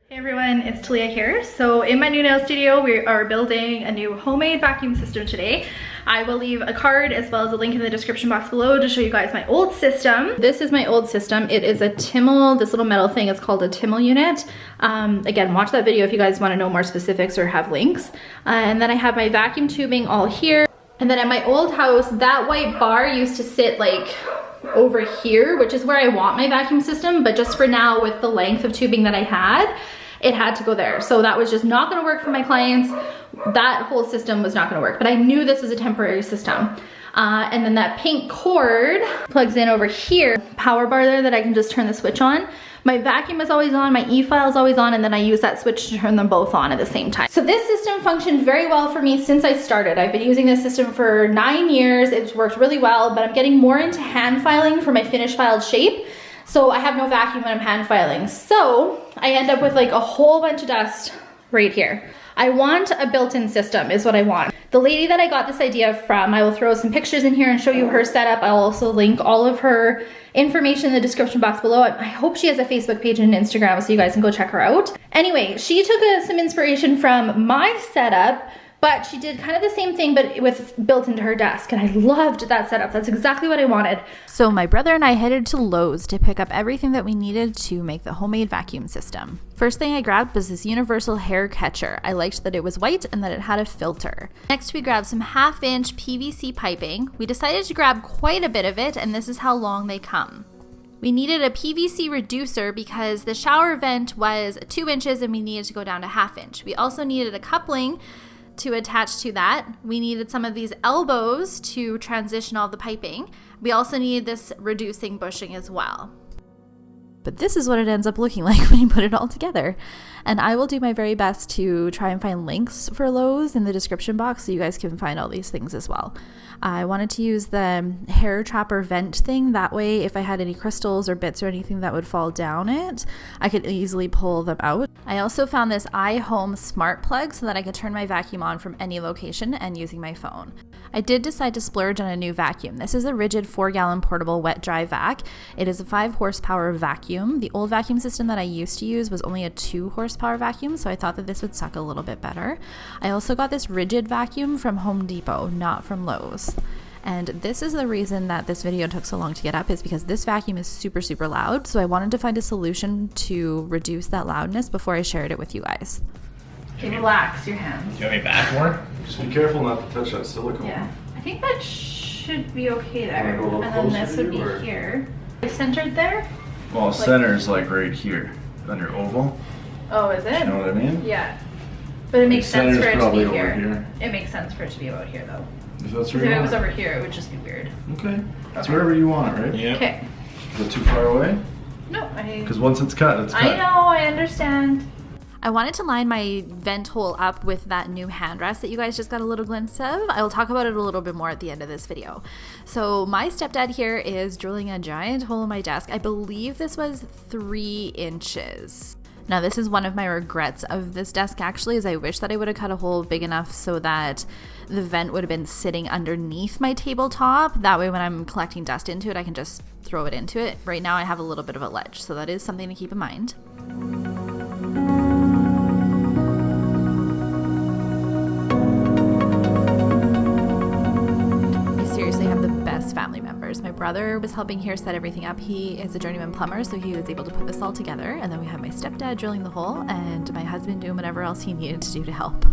Hey everyone, it's Talia here. So in my new nail studio, we are building a new homemade vacuum system today. I will leave a card as well as a link in the description box below to show you guys my old system. This is my old system. It is a Timmel, this little metal thing is called a Timmel unit. Again, watch that video if you guys want to know more specifics or have links. And then I have my vacuum tubing all here. And then at my old house, that white bar used to sit like over here, which is where I want my vacuum system, but just for now with the length of tubing that I had, it had to go there. So that was just not gonna work for my clients. That whole system was not gonna work, but I knew this was a temporary system. And then that pink cord plugs in over here, power bar there that I can just turn the switch on. My vacuum is always on, my e-file is always on, and then I use that switch to turn them both on at the same time. So this system functioned very well for me since I started. I've been using this system for 9 years. It's worked really well, but I'm getting more into hand filing for my finished filed shape. So I have no vacuum when I'm hand filing. So I end up with like a whole bunch of dust right here. I want a built-in system is what I want. The lady that I got this idea from, I will throw some pictures in here and show you her setup. I'll also link all of her information in the description box below. I hope she has a Facebook page and an Instagram so you guys can go check her out. Anyway, she took some inspiration from my setup, but she did kind of the same thing, but with built into her desk. And I loved that setup. That's exactly what I wanted. So my brother and I headed to Lowe's to pick up everything that we needed to make the homemade vacuum system. First thing I grabbed was this universal hair catcher. I liked that it was white and that it had a filter. Next, we grabbed some 1/2-inch PVC piping. We decided to grab quite a bit of it, and this is how long they come. We needed a PVC reducer because the shower vent was 2 inches and we needed to go down to 1/2 inch. We also needed a coupling to attach to that. We needed some of these elbows to transition all the piping. We also needed this reducing bushing as well. But this is what it ends up looking like when you put it all together. And I will do my very best to try and find links for Lowe's in the description box so you guys can find all these things as well. I wanted to use the hair trapper vent thing. That way, if I had any crystals or bits or anything that would fall down it, I could easily pull them out. I also found this iHome smart plug so that I could turn my vacuum on from any location and using my phone. I did decide to splurge on a new vacuum. This is a rigid 4-gallon portable wet dry vac. It is a 5 horsepower vacuum. The old vacuum system that I used to use was only a 2 horsepower vacuum, so I thought that this would suck a little bit better. I also got this rigid vacuum from Home Depot, not from Lowe's. And this is the reason that this video took so long to get up, is because this vacuum is super, super loud. So I wanted to find a solution to reduce that loudness before I shared it with you guys. Okay, relax your hands. Do you want me back more? Just be careful not to touch that silicone. Yeah, I think that should be okay there. Wanna go a little And then closer this to would be you, or? here. Is centered there? Well, center's like right here on your oval. Oh, is it? You know what I mean? Yeah. But it makes sense Center's for it to probably be over here. here. It makes sense for it to be about here though. If that's If where you it want was it. over here, it would just be weird. Okay. It's Okay. wherever you want it, right? Yeah. Okay. Is it too far away? No, Because once it's cut, it's cut. I know, I understand. I wanted to line my vent hole up with that new hand rest that you guys just got a little glimpse of. I will talk about it a little bit more at the end of this video. So my stepdad here is drilling a giant hole in my desk. I believe this was 3 inches. Now this is one of my regrets of this desk actually, is I wish that I would have cut a hole big enough so that the vent would have been sitting underneath my tabletop. That way when I'm collecting dust into it, I can just throw it into it. Right now I have a little bit of a ledge, so that is something to keep in mind. Family members. My brother was helping here set everything up. He is a journeyman plumber, so he was able to put this all together. And then we had my stepdad drilling the hole and my husband doing whatever else he needed to do to help.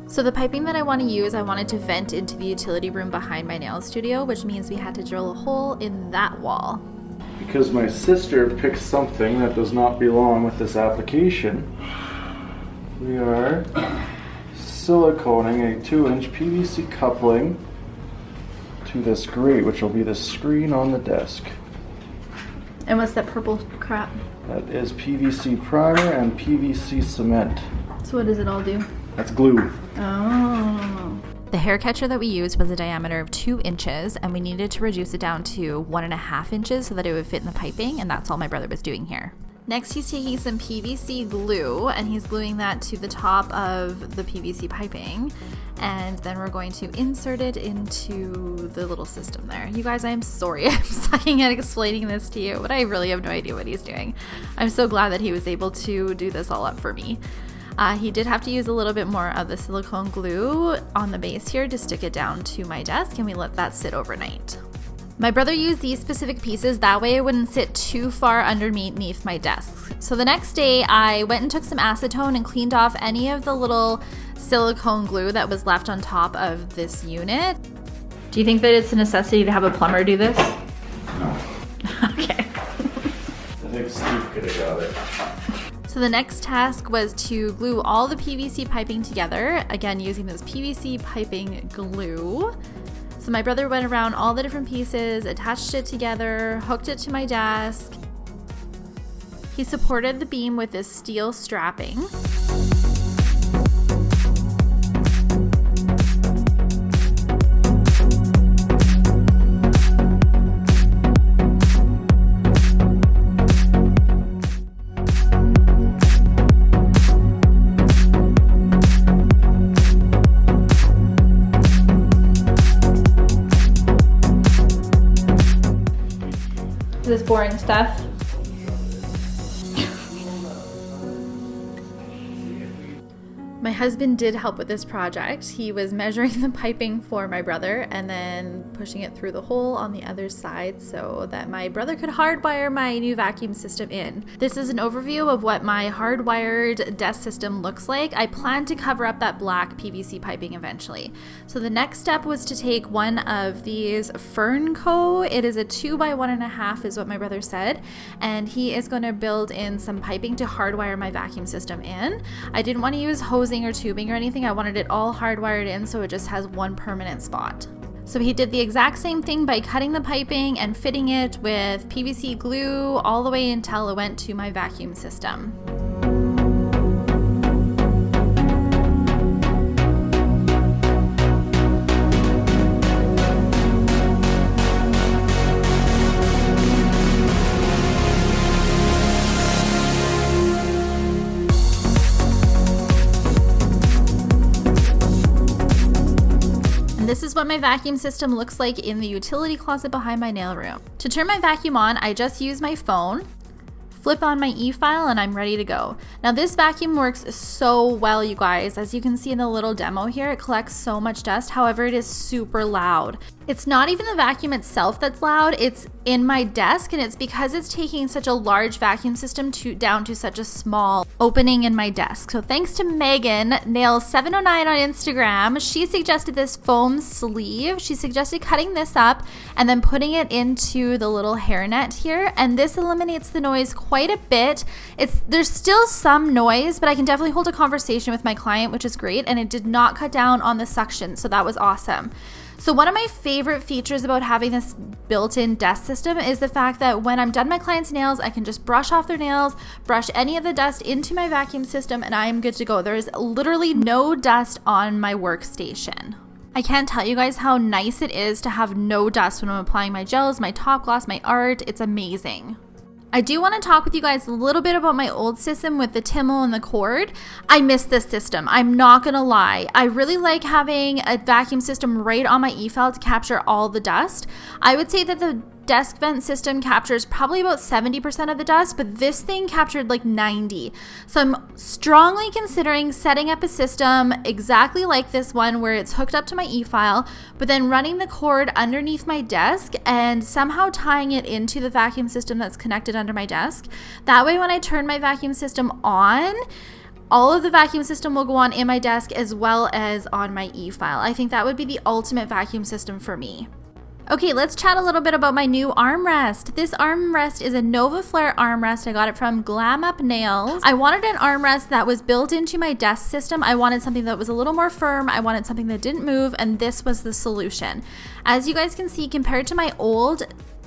So the piping that I want to use, I wanted to vent into the utility room behind my nail studio, which means we had to drill a hole in that wall. Because my sister picked something that does not belong with this application, we are siliconing a 2-inch PVC coupling to this grate, which will be the screen on the desk. And what's that purple crap? That is PVC primer and PVC cement. So what does it all do? That's glue. Oh. The hair catcher that we used was a diameter of 2 inches, and we needed to reduce it down to 1.5 inches so that it would fit in the piping, and that's all my brother was doing here. Next, he's taking some PVC glue and he's gluing that to the top of the PVC piping. and then we're going to insert it into the little system there. You guys, I'm sorry I'm sucking at explaining this to you, but I really have no idea what he's doing. I'm so glad that he was able to do this all up for me. He did have to use a little bit more of the silicone glue on the base here to stick it down to my desk, and we let that sit overnight. My brother used these specific pieces, that way it wouldn't sit too far underneath my desk. So the next day I went and took some acetone and cleaned off any of the little silicone glue that was left on top of this unit. Do you think that it's a necessity to have a plumber do this? No. Okay. I think Steve could have got it. So the next task was to glue all the PVC piping together, again using this PVC piping glue. So my brother went around all the different pieces, attached it together, hooked it to my desk. He supported the beam with this steel strapping. This boring stuff. My husband did help with this project. He was measuring the piping for my brother and then pushing it through the hole on the other side so that my brother could hardwire my new vacuum system in. This is an overview of what my hardwired desk system looks like. I plan to cover up that black PVC piping eventually. So the next step was to take one of these Fernco. It is a 2x1.5 is what my brother said, and he is going to build in some piping to hardwire my vacuum system in. I didn't want to use hosing or tubing or anything. I wanted it all hardwired in so it just has one permanent spot. So he did the exact same thing by cutting the piping and fitting it with PVC glue all the way until it went to my vacuum system. This is what my vacuum system looks like in the utility closet behind my nail room. To turn my vacuum on, I just use my phone, flip on my e-file, and I'm ready to go. Now this vacuum works so well, you guys. As you can see in the little demo here, it collects so much dust. However, it is super loud. It's not even the vacuum itself that's loud, it's in my desk, and it's because it's taking such a large vacuum system down to such a small opening in my desk. So thanks to Megan, Nails709 on Instagram, she suggested this foam sleeve. She suggested cutting this up and then putting it into the little hairnet here, and this eliminates the noise quite a bit. There's still some noise, but I can definitely hold a conversation with my client, which is great, and it did not cut down on the suction, so that was awesome. So one of my favorite features about having this built-in desk system is the fact that when I'm done my client's nails, I can just brush off their nails, brush any of the dust into my vacuum system, and I am good to go. There is literally no dust on my workstation. I can't tell you guys how nice it is to have no dust when I'm applying my gels, my top gloss, my art. It's amazing. I do want to talk with you guys a little bit about my old system with the Timmel and the cord. I miss this system. I'm not going to lie. I really like having a vacuum system right on my e-file to capture all the dust. I would say that the desk vent system captures probably about 70% of the dust, but this thing captured like 90. So I'm strongly considering setting up a system exactly like this one where it's hooked up to my e-file, but then running the cord underneath my desk and somehow tying it into the vacuum system that's connected under my desk. That way when I turn my vacuum system on, all of the vacuum system will go on in my desk as well as on my e-file. I think that would be the ultimate vacuum system for me. Okay, let's chat a little bit about my new armrest. This armrest is a Nova Flare armrest. I got it from Glam Up Nails. I wanted an armrest that was built into my desk system. I wanted something that was a little more firm. I wanted something that didn't move, and this was the solution. As you guys can see, compared to my old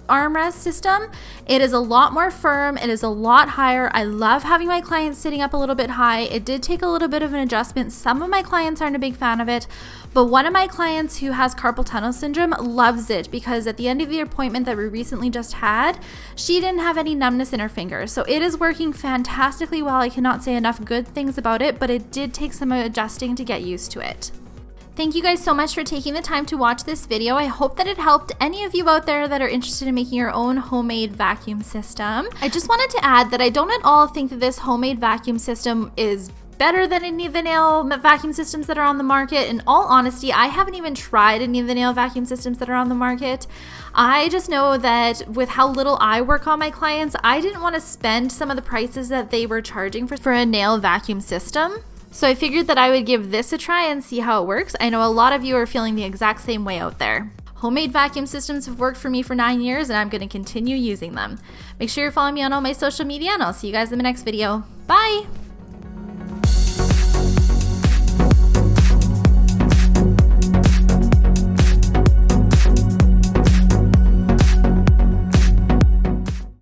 armrest system, it is a lot more firm. It is a lot higher. I love having my clients sitting up a little bit high. It did take a little bit of an adjustment. Some of my clients aren't a big fan of it, but one of my clients who has carpal tunnel syndrome loves it because at the end of the appointment that we recently just had, she didn't have any numbness in her fingers. So it is working fantastically well. I cannot say enough good things about it, but it did take some adjusting to get used to it. Thank you guys so much for taking the time to watch this video. I hope that it helped any of you out there that are interested in making your own homemade vacuum system. I just wanted to add that I don't at all think that this homemade vacuum system is better than any of the nail vacuum systems that are on the market. In all honesty, I haven't even tried any of the nail vacuum systems that are on the market. I just know that with how little I work on my clients, I didn't want to spend some of the prices that they were charging for a nail vacuum system. So I figured that I would give this a try and see how it works. I know a lot of you are feeling the exact same way out there. Homemade vacuum systems have worked for me for 9 years and I'm going to continue using them. Make sure you're following me on all my social media and I'll see you guys in the next video. Bye!